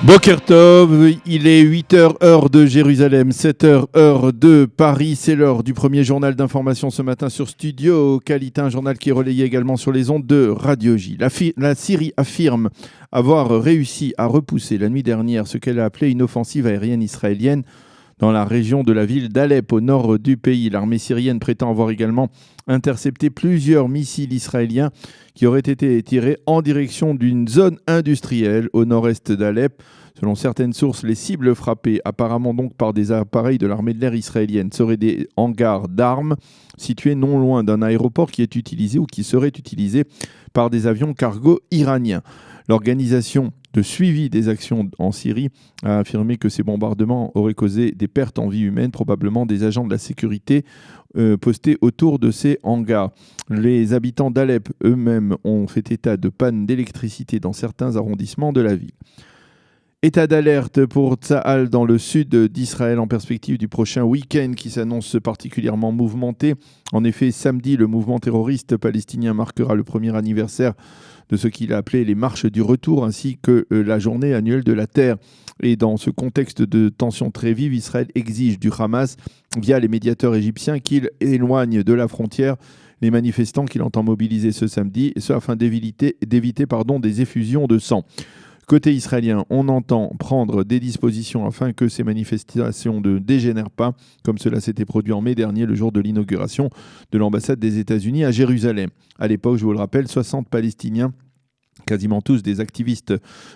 Boker Tov, il est 8h heure de Jérusalem, 7h heure de Paris. C'est l'heure du premier journal d'information ce matin sur Studio Qualité, un journal qui est relayé également sur les ondes de Radio J. La Syrie affirme avoir réussi à repousser la nuit dernière ce qu'elle a appelé une offensive aérienne israélienne dans la région de la ville d'Alep, au nord du pays. L'armée syrienne prétend avoir également intercepté plusieurs missiles israéliens qui auraient été tirés en direction d'une zone industrielle au nord-est d'Alep. Selon certaines sources, les cibles frappées, apparemment donc par des appareils de l'armée de l'air israélienne, seraient des hangars d'armes situés non loin d'un aéroport qui est utilisé ou qui serait utilisé par des avions cargo iraniens. L'organisation de suivi des actions en Syrie a affirmé que ces bombardements auraient causé des pertes en vie humaine, probablement des agents de la sécurité postés autour de ces hangars. Les habitants d'Alep eux-mêmes ont fait état de pannes d'électricité dans certains arrondissements de la ville. État d'alerte pour Tsahal dans le sud d'Israël en perspective du prochain week-end qui s'annonce particulièrement mouvementé. En effet, samedi, le mouvement terroriste palestinien marquera le premier anniversaire de ce qu'il a appelé les marches du retour ainsi que la journée annuelle de la terre. Et dans ce contexte de tensions très vives, Israël exige du Hamas, via les médiateurs égyptiens, qu'il éloigne de la frontière les manifestants qu'il entend mobiliser ce samedi, et ce afin d'éviter des effusions de sang. Côté israélien, on entend prendre des dispositions afin que ces manifestations ne dégénèrent pas, comme cela s'était produit en mai dernier, le jour de l'inauguration de l'ambassade des États-Unis à Jérusalem. À l'époque, je vous le rappelle, 60 Palestiniens, quasiment tous des activistes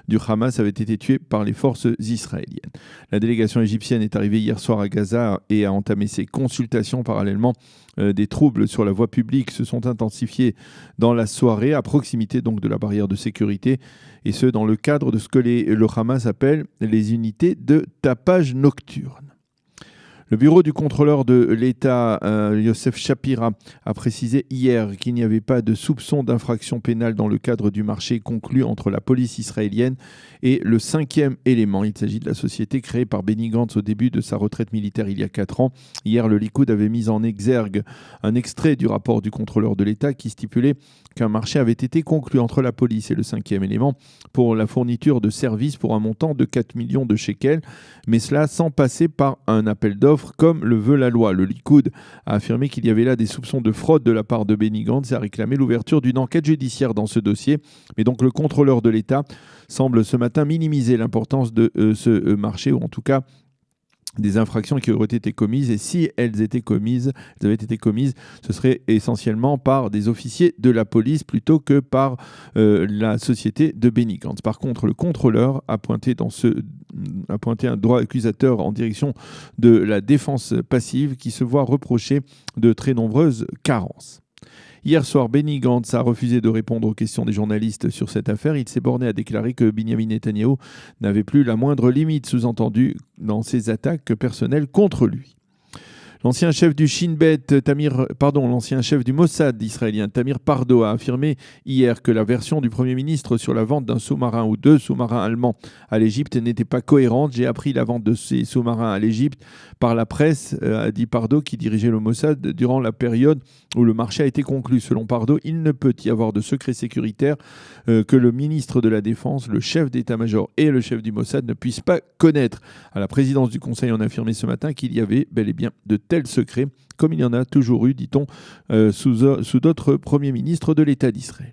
du Hamas, avaient été tués par les forces israéliennes. La délégation égyptienne est arrivée hier soir à Gaza et a entamé ses consultations parallèlement. Des troubles sur la voie publique se sont intensifiés dans la soirée, à proximité donc de la barrière de sécurité, et ce dans le cadre de ce que le Hamas appelle les unités de tapage nocturne. Le bureau du contrôleur de l'État, Yosef Shapira, a précisé hier qu'il n'y avait pas de soupçon d'infraction pénale dans le cadre du marché conclu entre la police israélienne et le 5e élément. Il s'agit de la société créée par Benny Gantz au début de sa retraite militaire il y a 4 ans. Hier, le Likoud avait mis en exergue un extrait du rapport du contrôleur de l'État qui stipulait qu'un marché avait été conclu entre la police et le 5e élément pour la fourniture de services pour un montant de 4 millions de shekels, mais cela sans passer par un appel d'offres comme le veut la loi. Le Likoud a affirmé qu'il y avait là des soupçons de fraude de la part de Benny Gantz et a réclamé l'ouverture d'une enquête judiciaire dans ce dossier. Mais donc le contrôleur de l'État semble ce matin minimiser l'importance de ce marché, ou en tout cas des infractions qui auraient été commises, et si elles avaient été commises, ce serait essentiellement par des officiers de la police plutôt que par la société de Benny Gantz. Par contre, le contrôleur a pointé un droit accusateur en direction de la défense passive qui se voit reprocher de très nombreuses carences. Hier soir, Benny Gantz a refusé de répondre aux questions des journalistes sur cette affaire. Il s'est borné à déclarer que Binyamin Netanyahou n'avait plus la moindre limite, sous-entendue dans ses attaques personnelles contre lui. L'ancien chef du Shin Bet, l'ancien chef du Mossad israélien, Tamir Pardo, a affirmé hier que la version du Premier ministre sur la vente d'un sous-marin ou 2 sous-marins allemands à l'Égypte n'était pas cohérente. J'ai appris la vente de ces sous-marins à l'Égypte par la presse, a dit Pardo, qui dirigeait le Mossad durant la période où le marché a été conclu. Selon Pardo, il ne peut y avoir de secret sécuritaire que le ministre de la Défense, le chef d'état-major et le chef du Mossad ne puissent pas connaître. À la présidence du Conseil, on a affirmé ce matin qu'il y avait bel et bien de tels secrets, comme il y en a toujours eu, dit-on, sous d'autres premiers ministres de l'État d'Israël.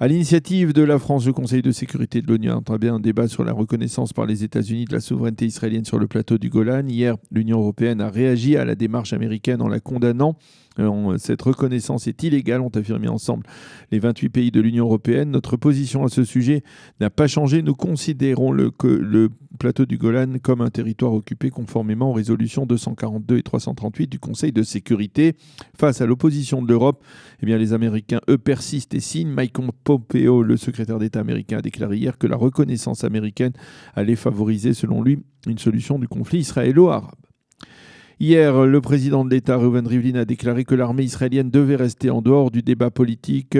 À l'initiative de la France, le Conseil de sécurité de l'ONU a entamé un débat sur la reconnaissance par les États-Unis de la souveraineté israélienne sur le plateau du Golan. Hier, l'Union européenne a réagi à la démarche américaine en la condamnant. Cette reconnaissance est illégale, ont affirmé ensemble les 28 pays de l'Union européenne. Notre position à ce sujet n'a pas changé. Nous considérons le plateau du Golan comme un territoire occupé conformément aux résolutions 242 et 338 du Conseil de sécurité. Face à l'opposition de l'Europe, les Américains, eux, persistent et signent. Mike Pompeo, le secrétaire d'État américain, a déclaré hier que la reconnaissance américaine allait favoriser, selon lui, une solution du conflit israélo-arabe. Hier, le président de l'État, Reuven Rivlin, a déclaré que l'armée israélienne devait rester en dehors du débat politique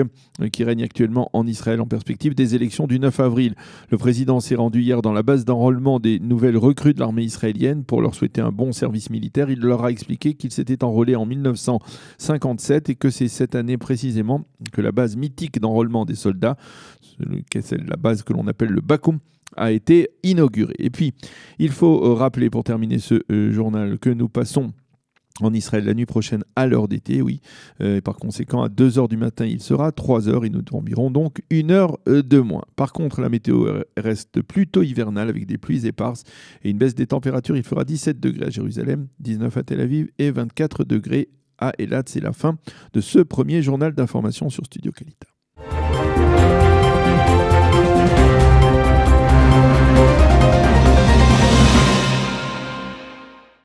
qui règne actuellement en Israël en perspective des élections du 9 avril. Le président s'est rendu hier dans la base d'enrôlement des nouvelles recrues de l'armée israélienne pour leur souhaiter un bon service militaire. Il leur a expliqué qu'il s'était enrôlé en 1957 et que c'est cette année précisément que la base mythique d'enrôlement des soldats, c'est la base que l'on appelle le Bakoum, a été inauguré. Et puis, il faut rappeler pour terminer ce journal que nous passons en Israël la nuit prochaine à l'heure d'été, oui. Par conséquent, à 2h du matin, il sera 3h et nous dormirons donc 1 heure de moins. Par contre, la météo reste plutôt hivernale avec des pluies éparses et une baisse des températures. Il fera 17 degrés à Jérusalem, 19 à Tel Aviv et 24 degrés à Eilat. C'est la fin de ce premier journal d'information sur Studio Kalita.